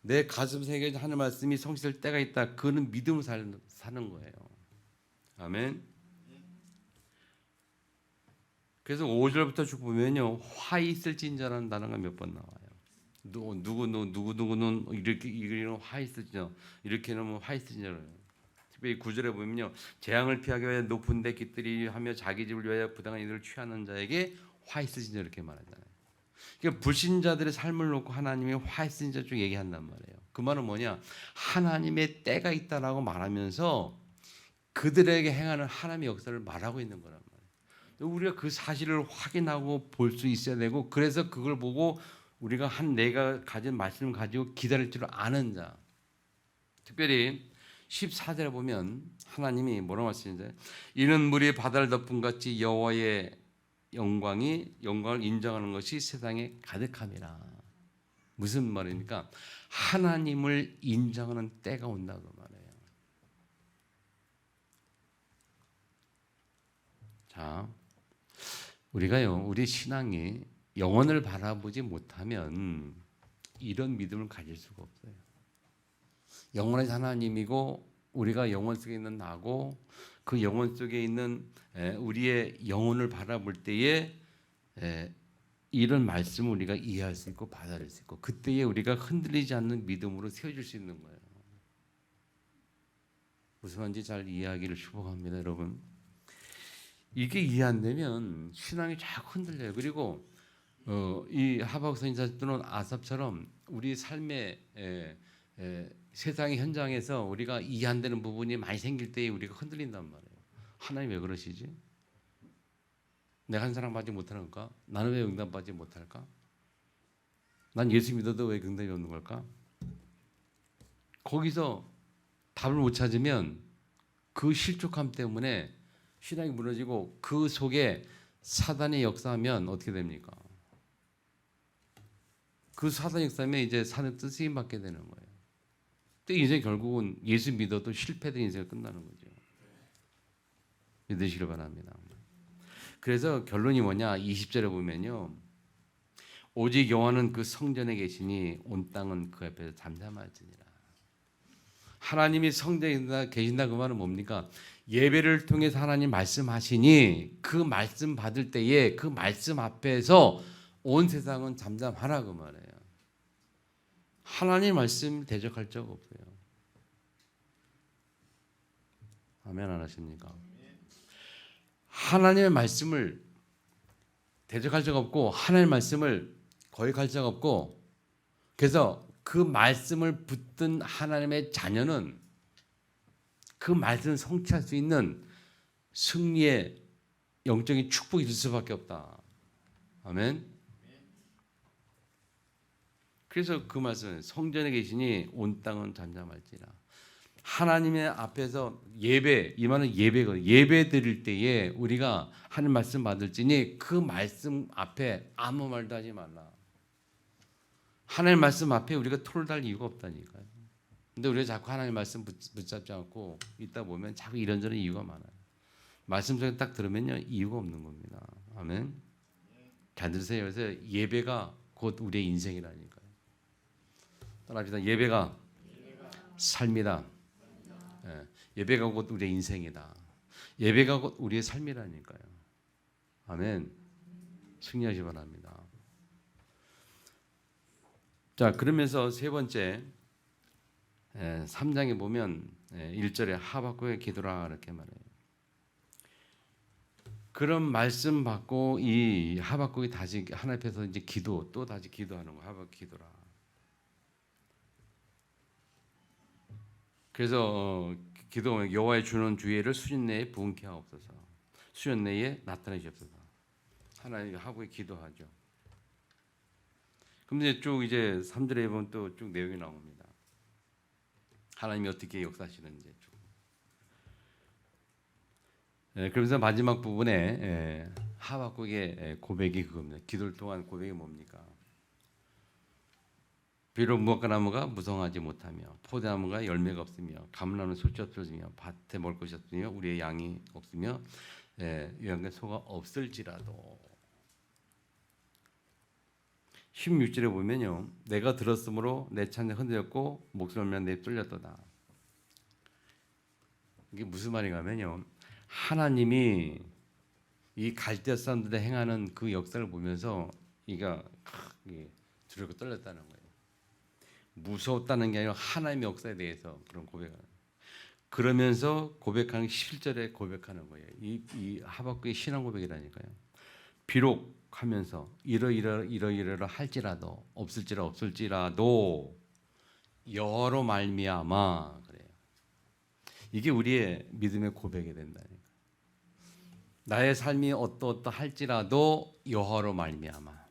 내 가슴 새겨진 하나님의 말씀이 성취될 때가 있다. 그는 믿음으로 사는 거예요. 아멘. 그래서 5절부터 쭉 보면요, 화 있을진저라는 단어가 몇 번 나와요. 누구는 이렇게 이런 화 있을진저, 이렇게 놓으면 화 있을진저. 특별히 9절에 보면요, 재앙을 피하기 위하여 높은 데 깃들이 하며 자기 집을 위하여 부당한 일을 취하는 자에게 화 있을진저 이렇게 말하잖아요. 그러니까 불신자들의 삶을 놓고 하나님이 화 있을진저 쭉 얘기한단 말이에요. 그 말은 뭐냐? 하나님의 때가 있다라고 말하면서 그들에게 행하는 하나님의 역사를 말하고 있는 거란 말이에요. 우리가 그 사실을 확인하고 볼 수 있어야 되고, 그래서 그걸 보고 우리가 내가 가진 말씀을 가지고 기다릴 줄 아는 자. 특별히 14절에 보면 하나님이 뭐라고 말씀하시는지, 이는 물이 바다를 덮은 같이 여호와의 영광을 인정하는 것이 세상에 가득함이라. 무슨 말입니까? 하나님을 인정하는 때가 온다고 말해요. 자, 우리가요, 우리 신앙이 영혼을 바라보지 못하면 이런 믿음을 가질 수가 없어요. 영원의 하나님이고 우리가 영혼 속에 있는 나고 그 영혼 속에 있는 우리의 영혼을 바라볼 때에 이런 말씀을 우리가 이해할 수 있고 받아들일 수 있고, 그때에 우리가 흔들리지 않는 믿음으로 세워질 수 있는 거예요. 무슨 말인지 잘 이해하기를 축복합니다, 여러분. 이게 이해 안 되면 신앙이 자꾸 흔들려요. 그리고 이 하박국 선지자 또는 아삽처럼 우리 삶의 세상의 현장에서 우리가 이해 안 되는 부분이 많이 생길 때에 우리가 흔들린단 말이에요. 하나님 왜 그러시지? 내가 한 사람 받지 못하는 걸까? 나는 왜 응답받지 못할까? 난 예수 믿어도 왜 응답이 없는 걸까? 거기서 답을 못 찾으면 그 실족함 때문에 신앙이 무너지고 그 속에 사단이 역사하면 어떻게 됩니까? 그 사단이 역사하면 이제 사는 뜻이 받게 되는 거예요. 또 인생 결국은 예수 믿어도 실패된 인생이 끝나는 거죠. 믿으시길 바랍니다. 그래서 결론이 뭐냐? 20절에 보면요, 오직 여호와는 그 성전에 계시니 온 땅은 그 앞에서 잠잠할지니라. 하나님이 성전에 계신다 그 말은 뭡니까? 예배를 통해서 하나님 말씀하시니 그 말씀 받을 때에 그 말씀 앞에서 온 세상은 잠잠하라 그 말이에요. 하나님 말씀 대적할 적 없어요. 아멘 안 하십니까? 하나님의 말씀을 대적할 적 없고 하나님의 말씀을 거역할 적 없고, 그래서 그 말씀을 붙든 하나님의 자녀는 그 말씀을 성취할 수 있는 승리의 영적인 축복이 있을 수밖에 없다. 아멘. 그래서 그 말씀은 성전에 계시니 온 땅은 잠잠할지라. 하나님의 앞에서 예배, 이 말은 예배거든요. 예배 드릴 때에 우리가 하는 말씀 받을지니 그 말씀 앞에 아무 말도 하지 말라. 하나님 말씀 앞에 우리가 토를 달 이유가 없다니까요. 근데 우리가 자꾸 하나님 말씀 붙잡지 않고 있다 보면 자꾸 이런저런 이유가 많아요. 말씀 속에 딱 들으면요, 이유가 없는 겁니다. 아멘. 잘 들으세요. 그래서 예배가 곧 우리의 인생이라니까요. 따라합시다. 예배가 삶이다. 예배가 곧 우리의 인생이다. 예배가 곧 우리의 삶이라니까요. 아멘. 승리하시 바랍니다. 자, 그러면서 세 번째 3장에 보면 1절에 하박국의 기도라 이렇게 말해요. 그런 말씀 받고 이 하박국이 다시 하나님 앞에서 이제 또 다시 기도하는 거. 하박국 기도라. 그래서 기도, 여호와의 주는 주의를 수년 내에 부응케 하옵소서. 수년 내에 나타내시옵소서. 하나님 하박국이 기도하죠. 그럼 이제 쭉 이제 3절에 보면 또 쭉 내용이 나옵니다. 하나님이 어떻게 역사하시는지 쭉. 그러면서 마지막 부분에 하박국의 고백이 그겁니다. 기도를 통한 고백이 뭡니까? 비록 무화과 나무가 무성하지 못하며 포도나무가 열매가 없으며 감람나무는 솥이 없어지며 밭에 먹을 것이 없으며 우리의 양이 없으며 유양과 소가 없을지라도. 16절에 보면요, 내가 들었으므로 내 찬에 흔들렸고 목소리를 내 뚫렸도다. 이게 무슨 말인가 하면요, 하나님이 이 갈대아 사람들의 행하는 그 역사를 보면서 이가 두렵고 떨렸다는 거예요. 무서웠다는 게 아니라 하나님의 역사에 대해서 그런 고백을. 그러면서 고백하는 11절에 고백하는 거예요. 이 하박국의 신앙 고백이라니까요. 비록 하면서 이러이러라 할지라도 없을지라도 여러 말미암아 그래요. 이게 우리의 믿음의 고백이 된다니까. 나의 삶이 어떠할지라도 여호와로 말미암아.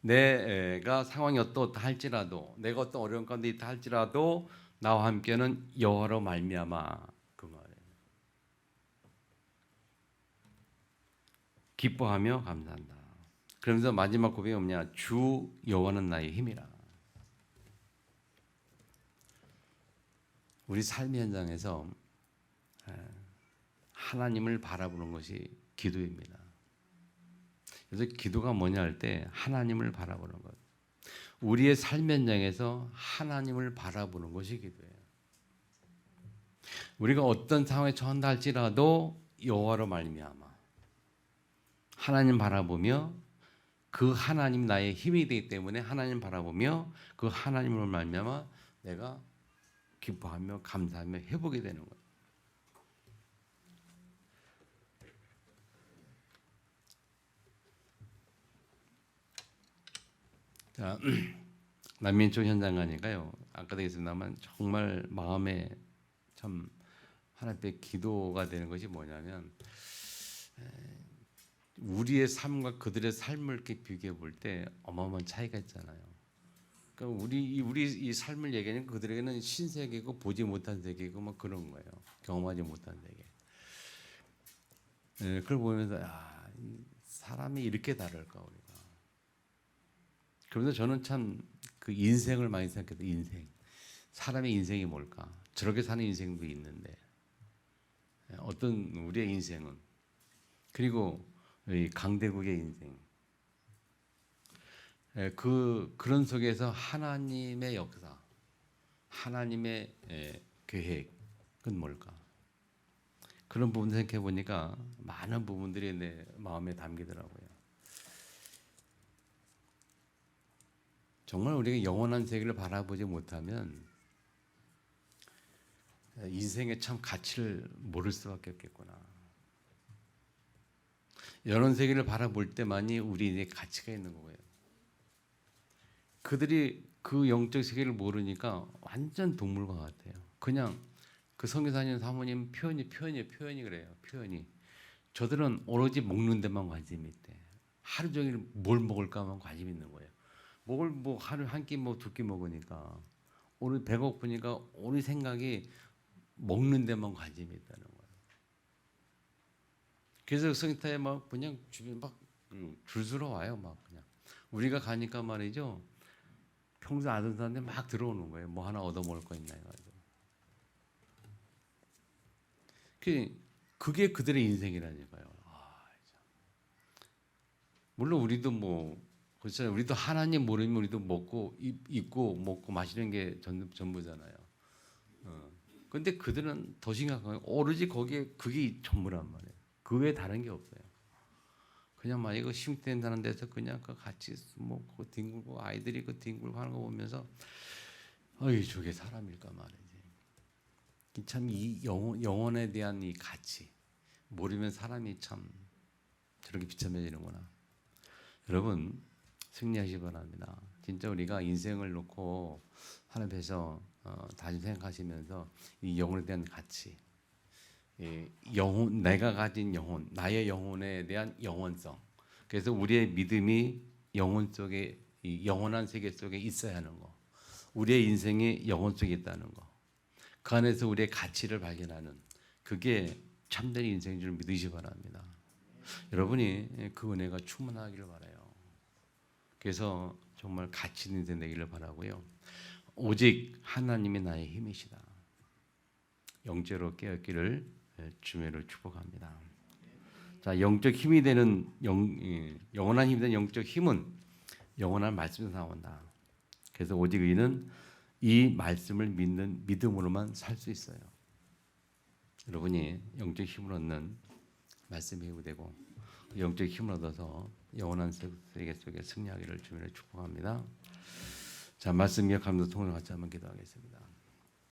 내가 상황이 어떠할지라도, 내가 어떤 어려운 가운데 있다 할지라도 나와 함께는 여호와로 말미암아. 그 말이에요. 기뻐하며 감사한다. 그러면서 마지막 고백이 뭐냐? 주 여호와는 나의 힘이라. 우리 삶의 현장에서 하나님을 바라보는 것이 기도입니다. 그래서 기도가 뭐냐 할 때 하나님을 바라보는 것. 우리의 삶의 현장에서 하나님을 바라보는 것이 기도예요. 우리가 어떤 상황에 처한다 할지라도 여호와로 말미암아 하나님 바라보며 그 하나님 나의 힘이 되기 때문에 하나님 바라보며 그 하나님으로 말미암아 내가 기뻐하며 감사하며 회복이 되는 거예요. 자, 난민촌 현장 가니까요. 아까도 얘기했습니다만 정말 마음에 참 하나님 앞에 기도가 되는 것이 뭐냐면 우리의 삶과 그들의 삶을 이렇게 비교해 볼 때 어마어마한 차이가 있잖아요. 그러니까 우리 이 삶을 얘기하는 그들에게는 신세계고 보지 못한 세계고 뭐 그런 거예요. 경험하지 못한 세계. 그걸 보면서 사람이 이렇게 다를까 우리가. 그러면서 저는 참 그 인생을 많이 생각해요. 인생. 사람의 인생이 뭘까? 저렇게 사는 인생도 있는데 어떤 우리의 인생은 그리고 강대국의 인생. 그런 속에서 하나님의 역사, 하나님의 계획은 뭘까? 그런 부분 생각해 보니까 많은 부분들이 내 마음에 담기더라고요. 정말 우리가 영원한 세계를 바라보지 못하면 인생의 참 가치를 모를 수밖에 없겠구나. 영원 세계를 바라볼 때만이 우리의 가치가 있는 거예요. 그들이 그 영적 세계를 모르니까 완전 동물과 같아요. 그냥 그 선교사님 사모님 표현이 그래요. 표현이. 저들은 오로지 먹는 데만 관심이 있대. 하루 종일 뭘 먹을까만 관심 있는 거예요. 먹을 뭐 하루 한 끼 뭐 두 끼 먹으니까 오늘 배고프니까 오늘 생각이 먹는 데만 관심이 있다는 거예요. 그래서 성타에 막 그냥 주변 막 줄 서러 와요. 막 그냥 우리가 가니까 말이죠. 평소 아는 사람들 막 들어오는 거예요. 뭐 하나 얻어 먹을 거 있나 해가지고. 그게 그들의 인생이라니까요. 물론 우리도 뭐 그렇잖아요. 우리도 하나님 모르면 우리도 먹고 입고 먹고 마시는 게 전부잖아요. 근데 그들은 더 심각한 거예요. 오로지 그게 전부란 말이에요. 그 외에 다른 게 없어요. 그냥 막 이거 심된다는 데서 그냥 그 같이 먹고 뒹굴고 아이들이 그 뒹굴고 하는 거 보면서 어이 저게 사람일까 말이지. 참 이 영혼에 대한 이 가치 모르면 사람이 참 저렇게 비참해지는구나. 여러분 승리하시기 바랍니다. 진짜 우리가 인생을 놓고 하나님 앞에서 다시 생각하시면서 이 영혼에 대한 가치, 내가 가진 영혼, 나의 영혼에 대한 영원성. 그래서 우리의 믿음이 영혼 속에 이 영원한 세계 속에 있어야 하는 거. 우리의 인생이 영혼 속에 있다는 거. 그 안에서 우리의 가치를 발견하는 그게 참된 인생인 줄 믿으시기 바랍니다. 여러분이 그 은혜가 충만하기를 바라요. 그래서 정말 가치 있는 인생 되기를 바라고요. 오직 하나님이 나의 힘이시다. 영적으로 깨었기를 주매로 축복합니다. 자, 영적 힘이 되는 영원한 힘이 되는 영적 힘은 영원한 말씀에서 나온다. 그래서 오직 의인은 이 말씀을 믿는 믿음으로만 살 수 있어요. 여러분이 영적 힘을 얻는 말씀이 되고 영적 힘을 얻어서 영원한 세계 속에 승리하기를 주님으로 축복합니다. 자, 말씀 기억하면서 통을 같이 한번 기도하겠습니다.